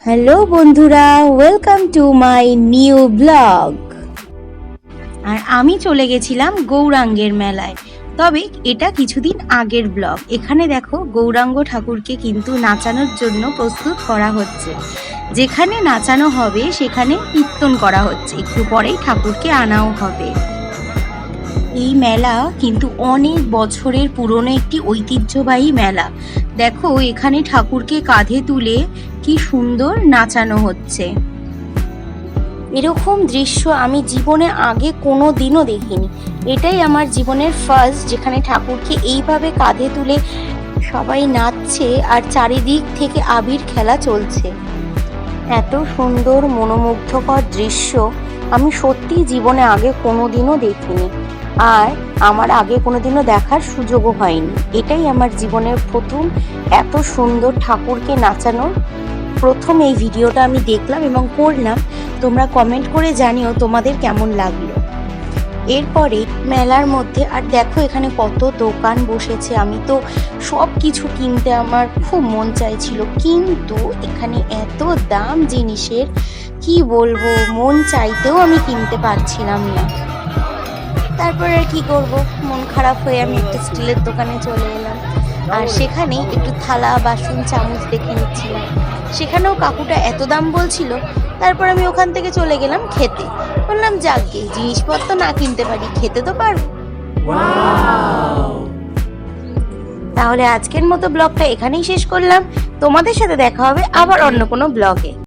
Hello বন্ধুরা, welcome to my new blog. আর আমি চলে গেছিলাম গৌরাঙ্গের মেলায়, তবে এটা কিছুদিন আগের ব্লগ। এখানে দেখো গৌরাঙ্গ ঠাকুরকে কিন্তু নাচানোর জন্য প্রস্তুত করা হচ্ছে। যেখানে নাচানো হবে সেখানে কীর্তন করা হচ্ছে, একটু পরেই ঠাকুরকে আনাও হবে। এই মেলা কিন্তু অনেক বছরের পুরনো একটি ঐতিহ্যবাহী মেলা। দেখো এখানে ঠাকুরকে কাঁধে তুলে কি সুন্দর নাচানো হচ্ছে। এরকম দৃশ্য আমি জীবনে আগে কোনো দিনও দেখিনি। এটাই আমার জীবনের ফার্স্ট, যেখানে ঠাকুরকে এইভাবে কাঁধে তুলে সবাই নাচছে আর চারিদিক থেকে আবির খেলা চলছে। এত সুন্দর মনোমুগ্ধকর দৃশ্য আমি সত্যি জীবনে আগে কোনো দিনও দেখিনি, আর আমার আগে কোনোদিনও দেখার সুযোগও হয়নি। এটাই আমার জীবনের প্রথম এত সুন্দর ঠাকুরকে নাচানোর প্রথম এই ভিডিওটা আমি দেখলাম এবং করলাম। তোমরা কমেন্ট করে জানিও তোমাদের কেমন লাগলো। এরপরে মেলার মধ্যে আর দেখো এখানে কত দোকান বসেছে। আমি তো সব কিছু কিনতে আমার খুব মন চাইছিল, কিন্তু এখানে এত দাম জিনিসের, কি বলবো, মন চাইতেও আমি কিনতে পারছিলাম না। তারপরে আর কি করব, মন খারাপ হয়ে আমি একটা স্টিলের দোকানে চলে এলাম, আর সেখানে একটু থালা বাসন চামচ দেখে নিচ্ছিলাম। সেখানেও কাকুটা এত দাম বলছিল। তারপর আমি ওখান থেকে চলে গেলাম খেতে। বললাম যাকগে, জিনিসপত্র না কিনতে পারি, খেতে তো পারবো। তাহলে আজকের মতো ব্লগটা এখানেই শেষ করলাম। তোমাদের সাথে দেখা হবে আবার অন্য কোনো ব্লগে।